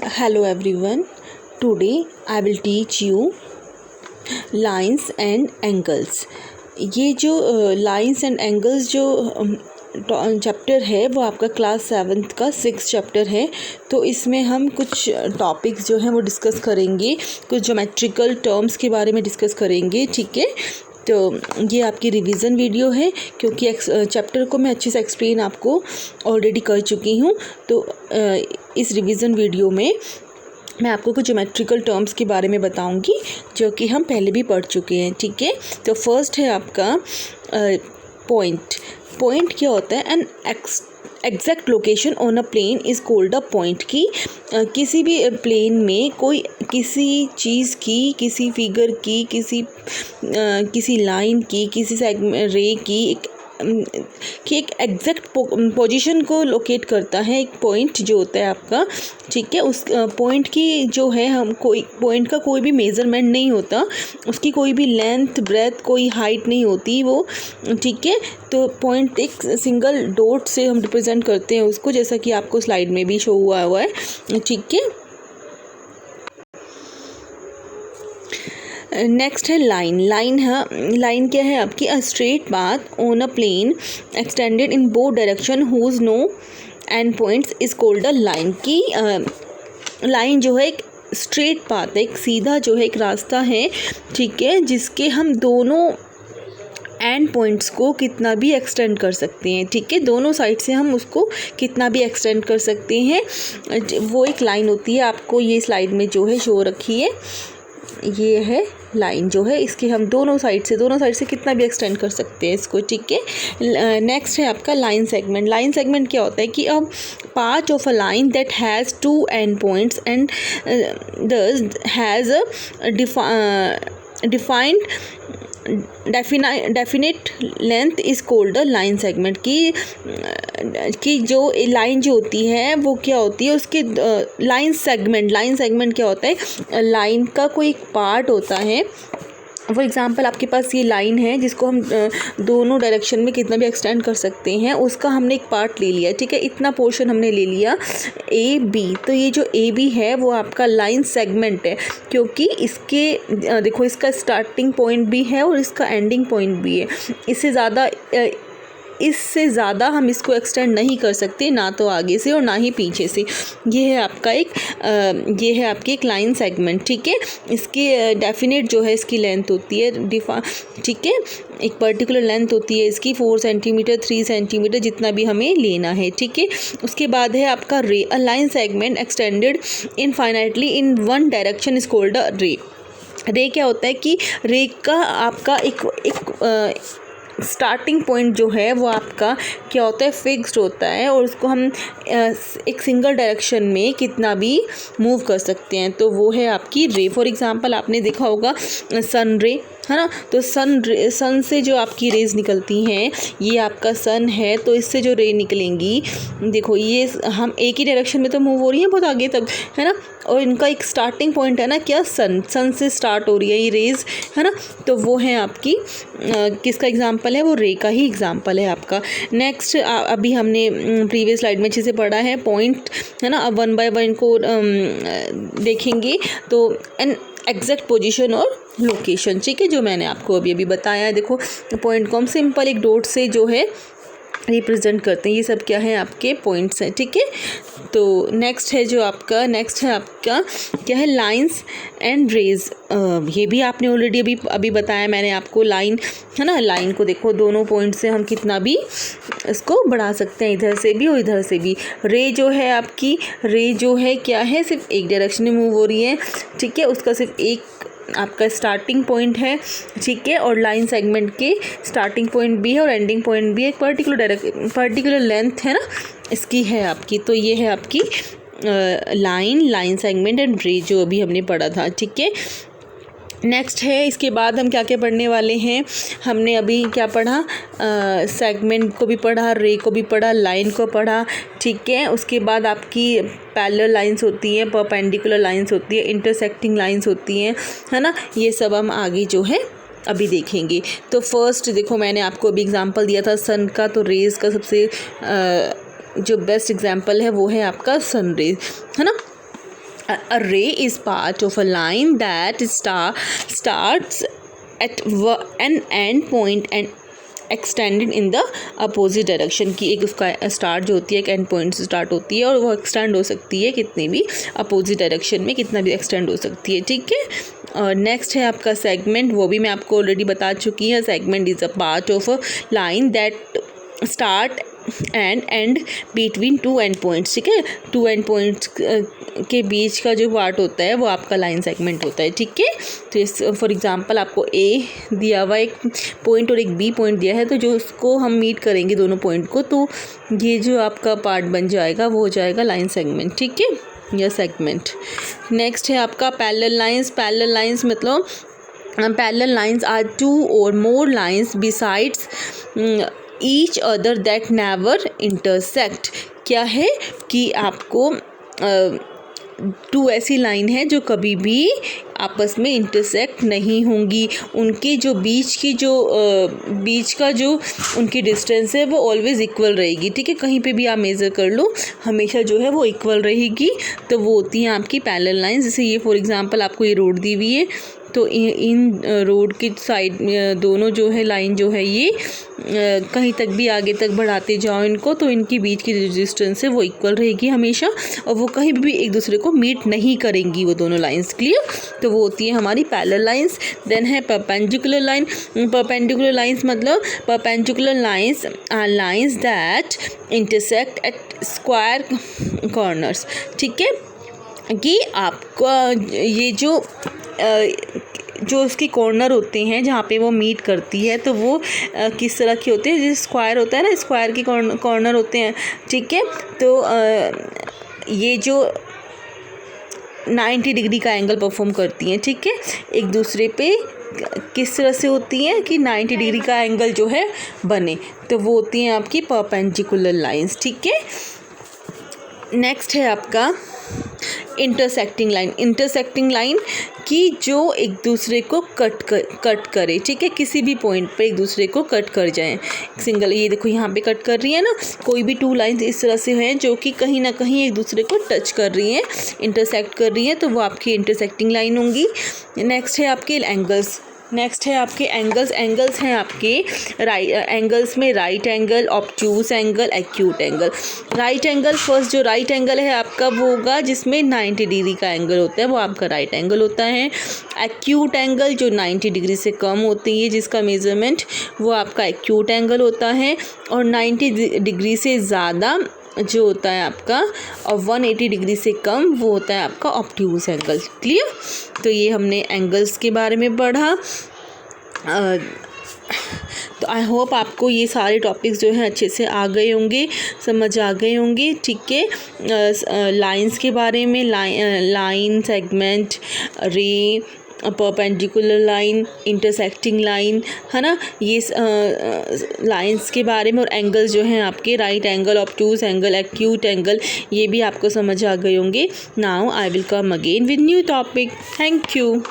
Hello everyone. Today I will teach you lines and angles. ये जो lines and angles जो chapter है वो आपका क्लास 7th का 6th चैप्टर है। तो इसमें हम कुछ टॉपिक्स जो हैं वो डिस्कस करेंगे, कुछ ज्योमेट्रिकल टर्म्स के बारे में डिस्कस करेंगे। ठीक है, तो ये आपकी रिवीजन वीडियो है क्योंकि चैप्टर को मैं अच्छे से एक्सप्लेन आपको ऑलरेडी कर चुकी हूँ। तो इस रिवीजन वीडियो में मैं आपको कुछ ज्योमेट्रिकल टर्म्स के बारे में बताऊंगी जो कि हम पहले भी पढ़ चुके हैं। ठीक है, तो फर्स्ट है आपका पॉइंट। पॉइंट क्या होता है? An exact location on a plane is called a point. की किसी भी प्लेन में कोई किसी चीज़ की, किसी फिगर की, किसी लाइन की, किसी रे की एक एग्जैक्ट पोजीशन को लोकेट करता है एक पॉइंट जो होता है आपका। ठीक है, उस पॉइंट की जो है हम कोई पॉइंट का कोई भी मेज़रमेंट नहीं होता, उसकी कोई भी लेंथ ब्रेथ कोई हाइट नहीं होती वो। ठीक है, तो पॉइंट एक सिंगल डॉट से हम रिप्रेजेंट करते हैं उसको, जैसा कि आपको स्लाइड में भी शो हुआ है। ठीक है, नेक्स्ट है लाइन। लाइन क्या है आपकी? A straight path on a plane extended in both direction whose no end points is called a line. की लाइन जो है एक स्ट्रेट पाथ है, एक सीधा जो है एक रास्ता है। ठीक है, जिसके हम दोनों एंड पॉइंट्स को कितना भी एक्सटेंड कर सकते हैं। ठीक है, दोनों साइड से हम उसको कितना भी एक्सटेंड कर सकते हैं, वो एक लाइन होती है। आपको ये स्लाइड में जो है शो रखी है, ये है लाइन जो है, इसके हम दोनों साइड से कितना भी एक्सटेंड कर सकते हैं इसको। ठीक है, नेक्स्ट है आपका लाइन सेगमेंट। लाइन सेगमेंट क्या होता है कि अब part of a line that has two end points and this has a defined definite length is called a line segment. की जो लाइन जो होती है वो क्या होती है उसके लाइन सेगमेंट क्या होता है? लाइन का कोई एक पार्ट होता है। फॉर एग्ज़ाम्पल आपके पास ये लाइन है जिसको हम दोनों डायरेक्शन में कितना भी एक्सटेंड कर सकते हैं, उसका हमने एक पार्ट ले लिया। ठीक है, इतना पोर्शन हमने ले लिया ए बी। तो ये जो ए बी है वो आपका लाइन सेगमेंट है, क्योंकि इसके देखो इसका स्टार्टिंग पॉइंट भी है और इसका एंडिंग पॉइंट भी है। इससे ज़्यादा हम इसको एक्सटेंड नहीं कर सकते, ना तो आगे से और ना ही पीछे से। ये है आपकी एक लाइन सेगमेंट। ठीक है, इसकी डेफिनेट जो है इसकी लेंथ होती है ठीक है, एक पर्टिकुलर लेंथ होती है इसकी 4 सेंटीमीटर 3 सेंटीमीटर जितना भी हमें लेना है। ठीक है, उसके बाद है आपका रे। अ line segment extended infinitely in one direction is called अ रे। रे क्या होता है कि रे का आपका एक स्टार्टिंग पॉइंट जो है वो आपका क्या होता है? फिक्स्ड होता है, और उसको हम एक सिंगल डायरेक्शन में कितना भी मूव कर सकते हैं, तो वो है आपकी रे। फॉर एग्जांपल आपने देखा होगा सन रे, है ना? तो सन से जो आपकी रेज़ निकलती हैं, ये आपका सन है, तो इससे जो रे निकलेंगी, देखो ये हम एक ही डायरेक्शन में तो मूव हो रही हैं बहुत आगे तक, है ना? और इनका एक स्टार्टिंग पॉइंट है ना, क्या? सन से स्टार्ट हो रही है ये रेज़, है ना? तो वो है आपकी किसका एग्जांपल है? वो रे का ही एग्जांपल है आपका। नेक्स्ट अभी हमने प्रीवियस स्लाइड में अच्छे से पढ़ा है पॉइंट, है ना? अब 1 बाय 1 को देखेंगे। तो एन एग्जैक्ट पोजीशन और लोकेशन, ठीक है, जो मैंने आपको अभी बताया है। देखो पॉइंट को हम सिंपल एक डॉट से जो है रिप्रेजेंट करते हैं। ये सब क्या है? आपके पॉइंट्स हैं। ठीक है, तो नेक्स्ट है आपका क्या है? Lines and rays. ये भी आपने ऑलरेडी अभी बताया मैंने आपको। लाइन है ना, लाइन को देखो दोनों पॉइंट से हम कितना भी इसको बढ़ा सकते हैं, इधर से भी और इधर से भी। रे जो है आपकी, रे जो है क्या है? सिर्फ एक डायरेक्शन में मूव हो रही है। ठीक है, उसका सिर्फ एक आपका स्टार्टिंग पॉइंट है। ठीक है, और लाइन सेगमेंट के स्टार्टिंग पॉइंट भी है और एंडिंग पॉइंट भी है, एक पर्टिकुलर लेंथ है ना इसकी है आपकी। तो ये है आपकी लाइन सेगमेंट एंड रे जो अभी हमने पढ़ा था। ठीक है, नेक्स्ट है, इसके बाद हम क्या क्या पढ़ने वाले हैं? हमने अभी क्या पढ़ा? सेगमेंट को भी पढ़ा, रे को भी पढ़ा, लाइन को पढ़ा। ठीक है, उसके बाद आपकी पैरेलल लाइंस होती हैं, परपेंडिकुलर लाइंस होती है, इंटरसेक्टिंग लाइंस होती हैं, है ना? ये सब हम आगे जो है अभी देखेंगे। तो फर्स्ट देखो मैंने आपको अभी एग्जांपल दिया था सन का, तो रेज़ का सबसे जो बेस्ट एग्जांपल है वो है आपका सन रेज, है ना। A ray is part of a line that starts at an end point and extended in the opposite direction की एक उसका स्टार्ट जो होती है एक एंड पॉइंट से स्टार्ट होती है और वो एक्सटेंड हो सकती है कितनी भी अपोजिट डायरेक्शन में कितना भी एक्सटेंड हो सकती है, ठीक है। और नेक्स्ट है आपका सेगमेंट, वो भी मैं आपको ऑलरेडी बता चुकी है। Segment is a part of a line that start and and between two end points, ठीक है। टू एंड पॉइंट्स के बीच का जो पार्ट होता है वो आपका लाइन सेगमेंट होता है, ठीक है। तो इस फॉर एग्जांपल आपको ए दिया हुआ एक पॉइंट और एक बी पॉइंट दिया है, तो जो उसको हम मीट करेंगे दोनों पॉइंट को, तो ये जो आपका पार्ट बन जाएगा वो हो जाएगा लाइन सेगमेंट, ठीक है, या सेगमेंट। नेक्स्ट है आपका पैरेलल लाइंस। पैरेलल लाइंस मतलब पैरेलल लाइंस आर टू और more lines besides each other that never intersect. क्या है कि आपको टू ऐसी लाइन है जो कभी भी आपस में इंटरसेक्ट नहीं होंगी, उनके जो बीच की जो बीच का जो उनकी डिस्टेंस है वो ऑलवेज इक्वल रहेगी, ठीक है। कहीं पे भी आप मेज़र कर लो हमेशा जो है वो इक्वल रहेगी, तो वो होती हैं आपकी पैरेलल लाइंस। जैसे ये फॉर एग्जांपल आपको ये रोड दी हुई है, तो इन रोड की साइड दोनों जो है लाइन जो है ये कहीं तक भी आगे तक बढ़ाते जाओ इनको, तो इनकी बीच की जो डिस्टेंस है वो इक्वल रहेगी हमेशा, और वो कहीं भी एक दूसरे को मीट नहीं करेंगी वो दोनों लाइंस, क्लियर। तो वो होती है हमारी पैरेलल लाइंस। देन है परपेंडिकुलर लाइन। परपेंडिकुलर लाइंस मतलब perpendicular lines are lines that intersect at square corners, ठीक है। कि आपका ये जो उसके कॉर्नर होते हैं जहाँ पे वो मीट करती है, तो वो किस तरह के होते हैं, जैसे स्क्वायर होता है ना, स्क्वायर के कॉर्नर होते हैं, ठीक है। तो ये जो 90 डिग्री का एंगल परफॉर्म करती हैं, ठीक है, एक दूसरे पे किस तरह से होती हैं कि 90 डिग्री का एंगल जो है बने, तो वो होती हैं आपकी परपेंडिकुलर लाइंस, ठीक है। नेक्स्ट है आपका इंटरसेक्टिंग लाइन। इंटरसेक्टिंग लाइन कि जो एक दूसरे को कट करे, ठीक है, किसी भी पॉइंट पे एक दूसरे को कट कर जाएं। सिंगल ये देखो यहाँ पे कट कर रही है ना, कोई भी टू लाइंस इस तरह से हैं जो कि कहीं ना कहीं एक दूसरे को टच कर रही हैं, इंटरसेक्ट कर रही हैं, तो वो आपकी इंटरसेक्टिंग लाइन होंगी। नेक्स्ट है आपके एंगल्स। नेक्स्ट है आपके एंगल्स। एंगल्स हैं आपके एंगल्स में right angle, obtuse angle, acute angle. Right angle, first जो राइट एंगल है आपका वो होगा जिसमें 90 डिग्री का एंगल होता है, वो आपका राइट एंगल होता है। एक्यूट एंगल जो 90 डिग्री से कम होती है जिसका मेजरमेंट, वो आपका एक्यूट एंगल होता है। और 90 डिग्री से ज़्यादा जो होता है आपका और 180 डिग्री से कम वो होता है आपका ऑब्ट्यूज एंगल, क्लियर। तो ये हमने एंगल्स के बारे में पढ़ा। तो आई होप आपको ये सारे टॉपिक्स जो हैं अच्छे से आ गए होंगे, समझ आ गए होंगे, ठीक है। लाइंस के बारे में लाइन, सेगमेंट, रे, परपेंडिकुलर लाइन, इंटरसेक्टिंग लाइन, है ना, ये लाइंस के बारे में। और एंगल्स जो हैं आपके right angle, obtuse angle, acute angle, ये भी आपको समझ आ गए होंगे। Now I will come again with new topic. Thank you.